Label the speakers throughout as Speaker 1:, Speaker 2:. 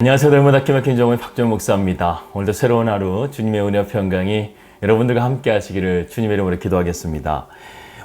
Speaker 1: 안녕하세요. 덜마다 키막힌 종의 박준 목사입니다. 오늘도 새로운 하루 주님의 은혜와 평강이 여러분들과 함께 하시기를 주님의 이름으로 기도하겠습니다.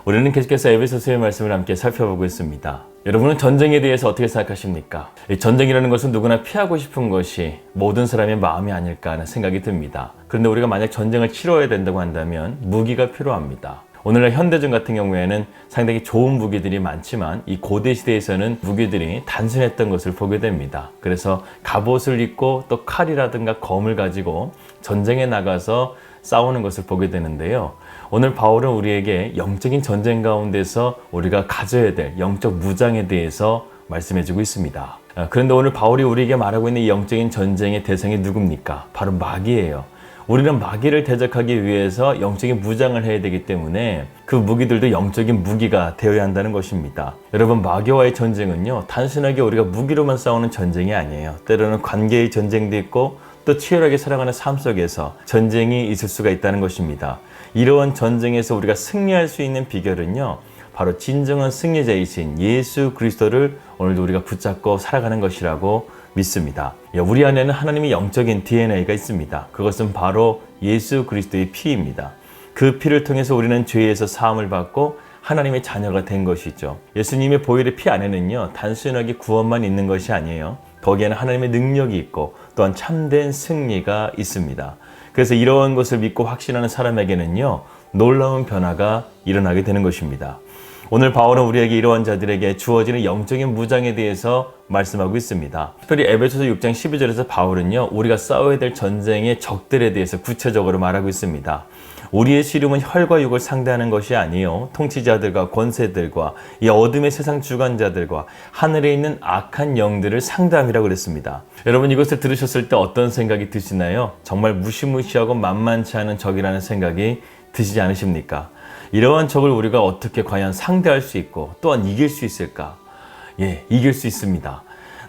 Speaker 1: 우리는 계속해서 에베소서의 말씀을 함께 살펴보고 있습니다. 여러분은 전쟁에 대해서 어떻게 생각하십니까? 이 전쟁이라는 것은 누구나 피하고 싶은 것이 모든 사람의 마음이 아닐까 하는 생각이 듭니다. 그런데 우리가 만약 전쟁을 치러야 된다고 한다면 무기가 필요합니다. 오늘날 현대전 같은 경우에는 상당히 좋은 무기들이 많지만 이 고대 시대에서는 무기들이 단순했던 것을 보게 됩니다. 그래서 갑옷을 입고 또 칼이라든가 검을 가지고 전쟁에 나가서 싸우는 것을 보게 되는데요. 오늘 바울은 우리에게 영적인 전쟁 가운데서 우리가 가져야 될 영적 무장에 대해서 말씀해주고 있습니다. 그런데 오늘 바울이 우리에게 말하고 있는 이 영적인 전쟁의 대상이 누굽니까? 바로 마귀예요. 우리는 마귀를 대적하기 위해서 영적인 무장을 해야 되기 때문에 그 무기들도 영적인 무기가 되어야 한다는 것입니다. 여러분, 마귀와의 전쟁은요, 단순하게 우리가 무기로만 싸우는 전쟁이 아니에요. 때로는 관계의 전쟁도 있고 또 치열하게 살아가는 삶 속에서 전쟁이 있을 수가 있다는 것입니다. 이러한 전쟁에서 우리가 승리할 수 있는 비결은요, 바로 진정한 승리자이신 예수 그리스도를 오늘도 우리가 붙잡고 살아가는 것이라고 믿습니다. 우리 안에는 하나님의 영적인 DNA가 있습니다. 그것은 바로 예수 그리스도의 피입니다. 그 피를 통해서 우리는 죄에서 사함을 받고 하나님의 자녀가 된 것이죠. 예수님의 보혈의 피 안에는요, 단순하게 구원만 있는 것이 아니에요. 거기에는 하나님의 능력이 있고 또한 참된 승리가 있습니다. 그래서 이러한 것을 믿고 확신하는 사람에게는요, 놀라운 변화가 일어나게 되는 것입니다. 오늘 바울은 우리에게 이러한 자들에게 주어지는 영적인 무장에 대해서 말씀하고 있습니다. 특별히 에베소서 6장 12절에서 바울은요, 우리가 싸워야 될 전쟁의 적들에 대해서 구체적으로 말하고 있습니다. 우리의 씨름은 혈과 육을 상대하는 것이 아니요 통치자들과 권세들과 이 어둠의 세상 주관자들과 하늘에 있는 악한 영들을 상대함이라고 그랬습니다. 여러분, 이것을 들으셨을 때 어떤 생각이 드시나요? 정말 무시무시하고 만만치 않은 적이라는 생각이 드시지 않으십니까? 이러한 적을 우리가 어떻게 과연 상대할 수 있고 또한 이길 수 있을까? 이길 수 있습니다.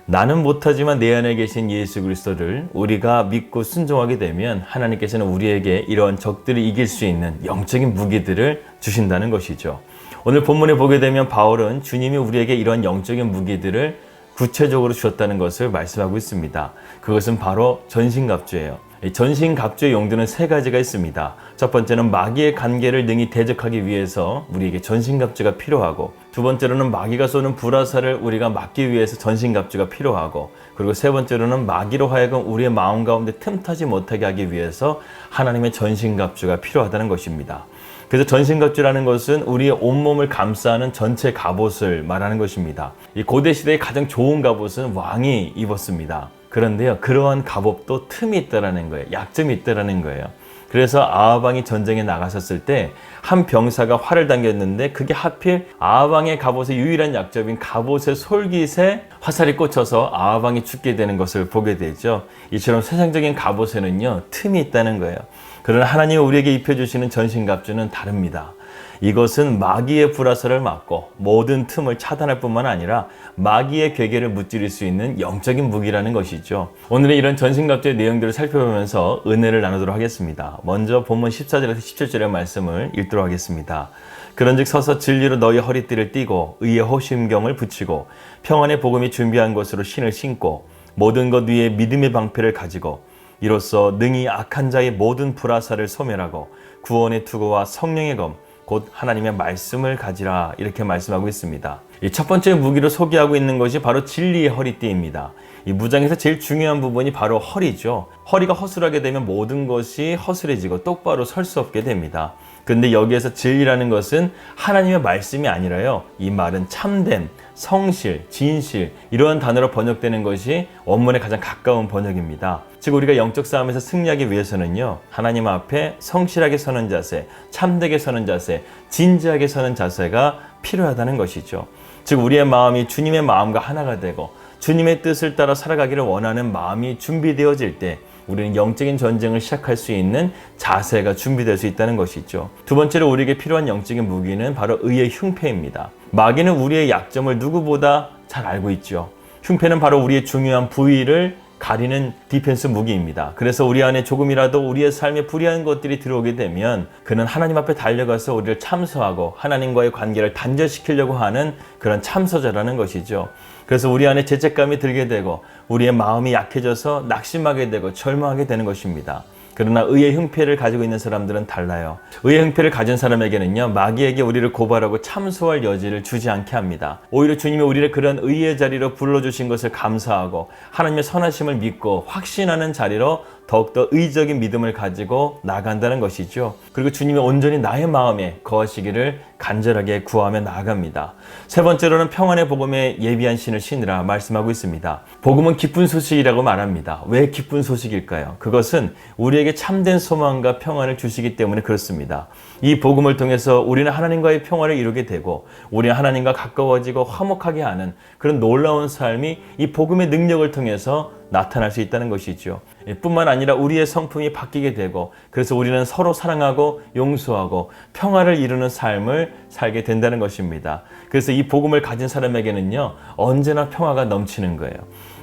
Speaker 1: 나는 못하지만 내 안에 계신 예수 그리스도를 우리가 믿고 순종하게 되면 하나님께서는 우리에게 이러한 적들을 이길 수 있는 영적인 무기들을 주신다는 것이죠. 오늘 본문에 보게 되면 바울은 주님이 우리에게 이러한 영적인 무기들을 구체적으로 주셨다는 것을 말씀하고 있습니다. 그것은 바로 전신갑주예요. 전신갑주의 용도는 세 가지가 있습니다. 첫 번째는 마귀의 관계를 능히 대적하기 위해서 우리에게 전신갑주가 필요하고, 두 번째로는 마귀가 쏘는 불화살을 우리가 막기 위해서 전신갑주가 필요하고, 그리고 세 번째로는 마귀로 하여금 우리의 마음 가운데 틈타지 못하게 하기 위해서 하나님의 전신갑주가 필요하다는 것입니다. 그래서 전신갑주라는 것은 우리의 온몸을 감싸는 전체 갑옷을 말하는 것입니다. 이 고대 시대의 가장 좋은 갑옷은 왕이 입었습니다. 그런데요, 그러한 갑옷도 틈이 있다라는 거예요. 약점이 있다라는 거예요. 그래서 아합왕이 전쟁에 나가셨을 때 한 병사가 활을 당겼는데 그게 하필 아합왕의 갑옷의 유일한 약점인 갑옷의 솔깃에 화살이 꽂혀서 아합왕이 죽게 되는 것을 보게 되죠. 이처럼 세상적인 갑옷에는요, 틈이 있다는 거예요. 그러나 하나님이 우리에게 입혀주시는 전신갑주는 다릅니다. 이것은 마귀의 불화살을 막고 모든 틈을 차단할 뿐만 아니라 마귀의 괴계를 무찌를 수 있는 영적인 무기라는 것이죠. 오늘의 이런 전신갑주의 내용들을 살펴보면서 은혜를 나누도록 하겠습니다. 먼저 본문 14절에서 17절의 말씀을 읽도록 하겠습니다. 그런즉 서서 진리로 너희 허리띠를 띠고 의의 호심경을 붙이고 평안의 복음이 준비한 것으로 신을 신고 모든 것 위에 믿음의 방패를 가지고 이로써 능히 악한 자의 모든 불화살을 소멸하고 구원의 투구와 성령의 검 곧 하나님의 말씀을 가지라, 이렇게 말씀하고 있습니다. 이 첫 번째 무기로 소개하고 있는 것이 바로 진리의 허리띠입니다. 이 무장에서 제일 중요한 부분이 바로 허리죠. 허리가 허술하게 되면 모든 것이 허술해지고 똑바로 설 수 없게 됩니다. 근데 여기에서 진리라는 것은 하나님의 말씀이 아니라요, 이 말은 참됨, 성실, 진실, 이러한 단어로 번역되는 것이 원문에 가장 가까운 번역입니다. 즉 우리가 영적 싸움에서 승리하기 위해서는요, 하나님 앞에 성실하게 서는 자세, 참되게 서는 자세, 진지하게 서는 자세가 필요하다는 것이죠. 즉 우리의 마음이 주님의 마음과 하나가 되고 주님의 뜻을 따라 살아가기를 원하는 마음이 준비되어질 때 우리는 영적인 전쟁을 시작할 수 있는 자세가 준비될 수 있다는 것이죠. 두 번째로 우리에게 필요한 영적인 무기는 바로 의의 흉패입니다. 마귀는 우리의 약점을 누구보다 잘 알고 있죠. 흉패는 바로 우리의 중요한 부위를 가리는 디펜스 무기입니다. 그래서 우리 안에 조금이라도 우리의 삶에 불의한 것들이 들어오게 되면 그는 하나님 앞에 달려가서 우리를 참소하고 하나님과의 관계를 단절시키려고 하는 그런 참소자라는 것이죠. 그래서 우리 안에 죄책감이 들게 되고 우리의 마음이 약해져서 낙심하게 되고 절망하게 되는 것입니다. 그러나 의의 형편을 가지고 있는 사람들은 달라요. 의의 형편을 가진 사람에게는요, 마귀에게 우리를 고발하고 참소할 여지를 주지 않게 합니다. 오히려 주님이 우리를 그런 의의 자리로 불러주신 것을 감사하고 하나님의 선하심을 믿고 확신하는 자리로 더욱더 의적인 믿음을 가지고 나간다는 것이죠. 그리고 주님이 온전히 나의 마음에 거하시기를 간절하게 구하며 나아갑니다. 세 번째로는 평안의 복음에 예비한 신을 신으라 말씀하고 있습니다. 복음은 기쁜 소식이라고 말합니다. 왜 기쁜 소식일까요? 그것은 우리에게 참된 소망과 평안을 주시기 때문에 그렇습니다. 이 복음을 통해서 우리는 하나님과의 평화를 이루게 되고 우리는 하나님과 가까워지고 화목하게 하는 그런 놀라운 삶이 이 복음의 능력을 통해서 나타날 수 있다는 것이죠. 뿐만 아니라 우리의 성품이 바뀌게 되고 그래서 우리는 서로 사랑하고 용서하고 평화를 이루는 삶을 살게 된다는 것입니다. 그래서 이 복음을 가진 사람에게는요, 언제나 평화가 넘치는 거예요.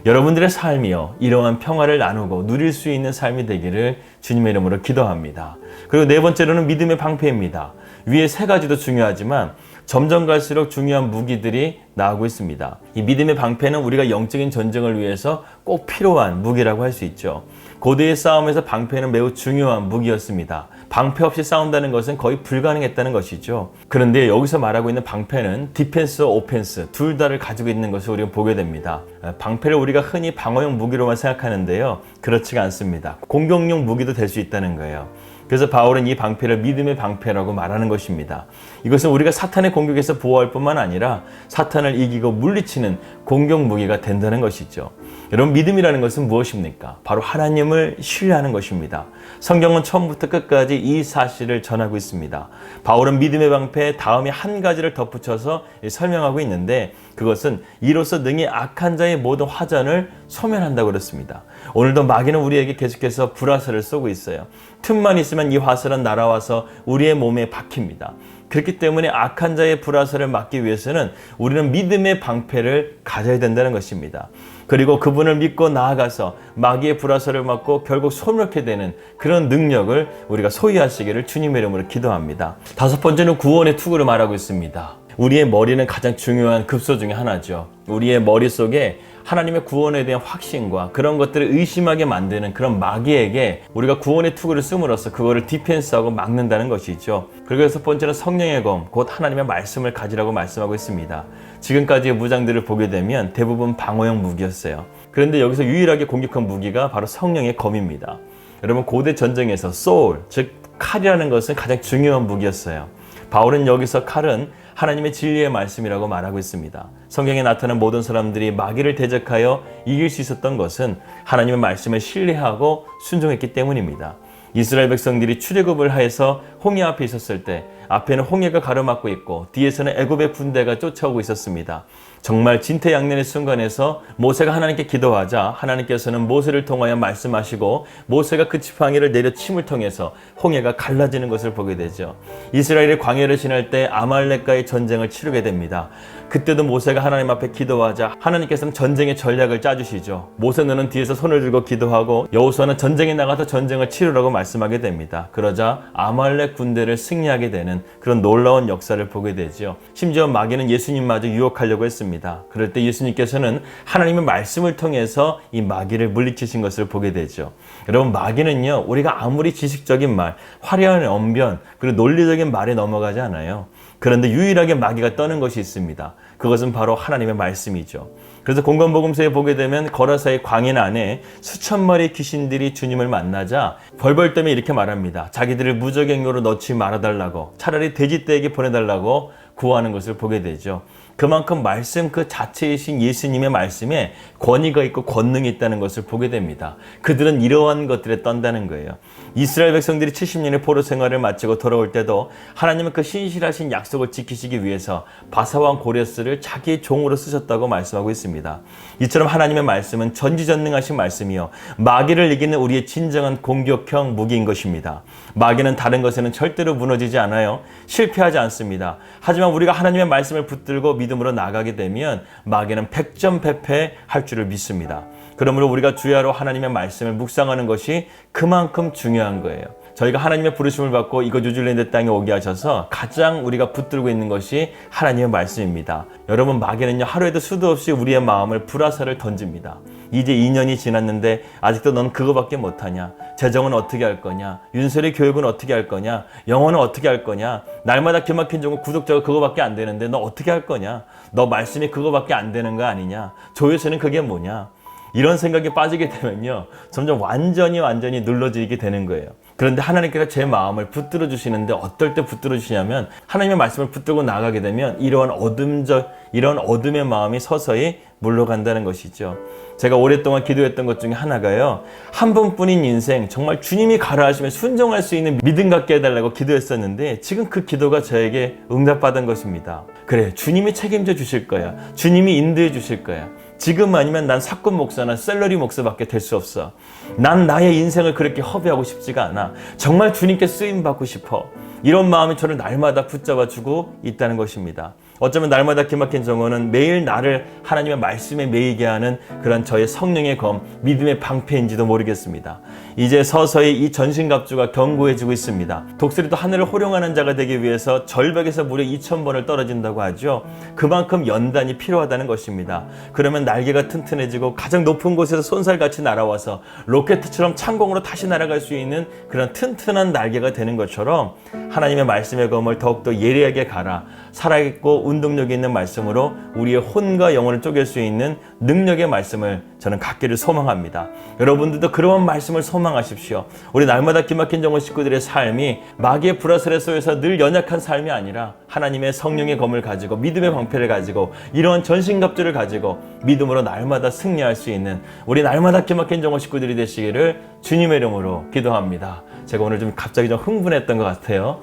Speaker 1: 여러분들의 삶이요, 이러한 평화를 나누고 누릴 수 있는 삶이 되기를 주님의 이름으로 기도합니다. 그리고 네 번째로는 믿음의 방패입니다. 위에 세 가지도 중요하지만 점점 갈수록 중요한 무기들이 나오고 있습니다. 이 믿음의 방패는 우리가 영적인 전쟁을 위해서 꼭 필요한 무기라고 할 수 있죠. 고대의 싸움에서 방패는 매우 중요한 무기였습니다. 방패 없이 싸운다는 것은 거의 불가능했다는 것이죠. 그런데 여기서 말하고 있는 방패는 디펜스, 오펜스 둘 다를 가지고 있는 것을 우리가 보게 됩니다. 방패를 우리가 흔히 방어용 무기로만 생각하는데요, 그렇지가 않습니다. 공격용 무기도 될 수 있다는 거예요. 그래서 바울은 이 방패를 믿음의 방패라고 말하는 것입니다. 이것은 우리가 사탄의 공격에서 보호할 뿐만 아니라 사탄을 이기고 물리치는 공격 무기가 된다는 것이죠. 여러분, 믿음이라는 것은 무엇입니까? 바로 하나님을 신뢰하는 것입니다. 성경은 처음부터 끝까지 이 사실을 전하고 있습니다. 바울은 믿음의 방패 다음에 한 가지를 덧붙여서 설명하고 있는데 그것은 이로써 능히 악한 자의 모든 화전을 소멸한다고 그랬습니다. 오늘도 마귀는 우리에게 계속해서 불화살을 쏘고 있어요. 틈만 있으면 이 화살은 날아와서 우리의 몸에 박힙니다. 그렇기 때문에 악한 자의 불화살을 막기 위해서는 우리는 믿음의 방패를 가져야 된다는 것입니다. 그리고 그분을 믿고 나아가서 마귀의 불화살을 막고 결국 소멸케 되는 그런 능력을 우리가 소유하시기를 주님의 이름으로 기도합니다. 다섯 번째는 구원의 투구를 말하고 있습니다. 우리의 머리는 가장 중요한 급소 중에 하나죠. 우리의 머릿속에 하나님의 구원에 대한 확신과 그런 것들을 의심하게 만드는 그런 마귀에게 우리가 구원의 투구를 씀으로써 그거를 디펜스하고 막는다는 것이죠. 그리고 여섯 번째는 성령의 검, 곧 하나님의 말씀을 가지라고 말씀하고 있습니다. 지금까지의 무장들을 보게 되면 대부분 방어용 무기였어요. 그런데 여기서 유일하게 공격한 무기가 바로 성령의 검입니다. 여러분, 고대 전쟁에서 소울, 즉 칼이라는 것은 가장 중요한 무기였어요. 바울은 여기서 칼은 하나님의 진리의 말씀이라고 말하고 있습니다. 성경에 나타난 모든 사람들이 마귀를 대적하여 이길 수 있었던 것은 하나님의 말씀을 신뢰하고 순종했기 때문입니다. 이스라엘 백성들이 출애굽을 하여서 홍해 앞에 있었을 때 앞에는 홍해가 가로막고 있고 뒤에서는 애굽의 군대가 쫓아오고 있었습니다. 정말 진퇴양난의 순간에서 모세가 하나님께 기도하자 하나님께서는 모세를 통하여 말씀하시고 모세가 그 지팡이를 내려 침을 통해서 홍해가 갈라지는 것을 보게 되죠. 이스라엘이 광야를 지날 때 아말렉과의 전쟁을 치르게 됩니다. 그때도 모세가 하나님 앞에 기도하자 하나님께서는 전쟁의 전략을 짜주시죠. 모세 너는 뒤에서 손을 들고 기도하고 여호수아는 전쟁에 나가서 전쟁을 치르라고 말씀하게 됩니다. 그러자 아말렉 군대를 승리하게 되는 그런 놀라운 역사를 보게 되죠. 심지어 마귀는 예수님마저 유혹하려고 했습니다. 그럴 때 예수님께서는 하나님의 말씀을 통해서 이 마귀를 물리치신 것을 보게 되죠. 여러분, 마귀는요, 우리가 아무리 지식적인 말, 화려한 언변, 그리고 논리적인 말에 넘어가지 않아요. 그런데 유일하게 마귀가 떠는 것이 있습니다. 그것은 바로 하나님의 말씀이죠. 그래서 공관복음서에 보게 되면 거라사의 광야 안에 수천 마리의 귀신들이 주님을 만나자 벌벌 떨며 이렇게 말합니다. 자기들을 무적행로로 넣지 말아달라고, 차라리 돼지떼에게 보내달라고 구하는 것을 보게 되죠. 그만큼 말씀 그 자체이신 예수님의 말씀에 권위가 있고 권능이 있다는 것을 보게 됩니다. 그들은 이러한 것들에 떤다는 거예요. 이스라엘 백성들이 70년의 포로 생활을 마치고 돌아올 때도 하나님은 그 신실하신 약속을 지키시기 위해서 바사왕 고레스를 자기의 종으로 쓰셨다고 말씀하고 있습니다. 이처럼 하나님의 말씀은 전지전능하신 말씀이요, 마귀를 이기는 우리의 진정한 공격형 무기인 것입니다. 마귀는 다른 것에는 절대로 무너지지 않아요. 실패하지 않습니다. 하지만 우리가 하나님의 말씀을 붙들고 믿음으로 나가게 되면 마귀는 백전백패할 줄을 믿습니다. 그러므로 우리가 주야로 하나님의 말씀을 묵상하는 것이 그만큼 중요한 거예요. 저희가 하나님의 부르심을 받고 이곳 뉴질랜드 땅에 오게 하셔서 가장 우리가 붙들고 있는 것이 하나님의 말씀입니다. 여러분, 마귀는요, 하루에도 수도 없이 우리의 마음을 불화살을 던집니다. 이제 2년이 지났는데 아직도 넌 그거밖에 못하냐? 재정은 어떻게 할 거냐? 윤설의 교육은 어떻게 할 거냐? 영어는 어떻게 할 거냐? 날마다 기막힌 종은 구독자가 그거밖에 안 되는데 너 어떻게 할 거냐? 너 말씀이 그거밖에 안 되는 거 아니냐? 조회수는 그게 뭐냐? 이런 생각에 빠지게 되면요, 점점 완전히 눌러지게 되는 거예요. 그런데 하나님께서 제 마음을 붙들어 주시는데 어떨 때 붙들어 주시냐면, 하나님의 말씀을 붙들고 나가게 되면 이런 어둠의 마음이 서서히 물러간다는 것이죠. 제가 오랫동안 기도했던 것 중에 하나가요, 한 번뿐인 인생 정말 주님이 가라 하시면 순종할 수 있는 믿음 갖게 해달라고 기도했었는데, 지금 그 기도가 저에게 응답받은 것입니다. 그래, 주님이 책임져 주실 거야. 주님이 인도해 주실 거야. 지금 아니면 난 사건 목사나 셀러리 목사밖에 될 수 없어. 난 나의 인생을 그렇게 허비하고 싶지가 않아. 정말 주님께 쓰임받고 싶어. 이런 마음이 저를 날마다 붙잡아주고 있다는 것입니다. 어쩌면 날마다 기막힌 정원은 매일 나를 하나님의 말씀에 매이게 하는 그런 저의 성령의 검, 믿음의 방패인지도 모르겠습니다. 이제 서서히 이 전신갑주가 견고해지고 있습니다. 독수리도 하늘을 호령하는 자가 되기 위해서 절벽에서 무려 2000번을 떨어진다고 하죠. 그만큼 연단이 필요하다는 것입니다. 그러면 날개가 튼튼해지고 가장 높은 곳에서 쏜살같이 날아와서 로켓처럼 창공으로 다시 날아갈 수 있는 그런 튼튼한 날개가 되는 것처럼, 하나님의 말씀의 검을 더욱더 예리하게 갈아 살아있고 운동력 있는 말씀으로 우리의 혼과 영혼을 쪼갤 수 있는 능력의 말씀을 저는 갖기를 소망합니다. 여러분들도 그런 말씀을 소망하십시오. 우리 날마다 기막힌 정원 식구들의 삶이 마귀의 불화살에 쏘여서 늘 연약한 삶이 아니라 하나님의 성령의 검을 가지고, 믿음의 방패를 가지고, 이러한 전신갑주를 가지고 믿음으로 날마다 승리할 수 있는 우리 날마다 기막힌 정원 식구들이 되시기를 주님의 이름으로 기도합니다. 제가 오늘 좀 갑자기 좀 흥분했던 것 같아요.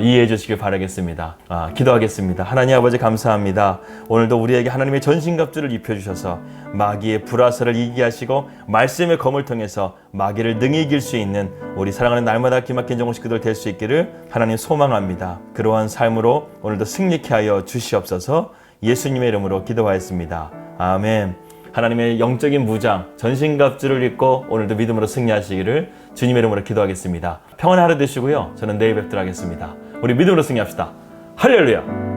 Speaker 1: 이해해 주시길 바라겠습니다. 기도하겠습니다. 하나님 아버지, 감사합니다. 오늘도 우리에게 하나님의 전신갑주를 입혀주셔서 마귀의 불화살을 이기게 하시고 말씀의 검을 통해서 마귀를 능히 이길 수 있는 우리 사랑하는 날마다 기막힌 정원 식구들 될 수 있기를 하나님 소망합니다. 그러한 삶으로 오늘도 승리케 하여 주시옵소서. 예수님의 이름으로 기도하였습니다. 아멘. 하나님의 영적인 무장, 전신갑주를 입고 오늘도 믿음으로 승리하시기를 주님의 이름으로 기도하겠습니다. 평안한 하루 되시고요. 저는 내일 뵙도록 하겠습니다. 우리 믿음으로 승리합시다. 할렐루야!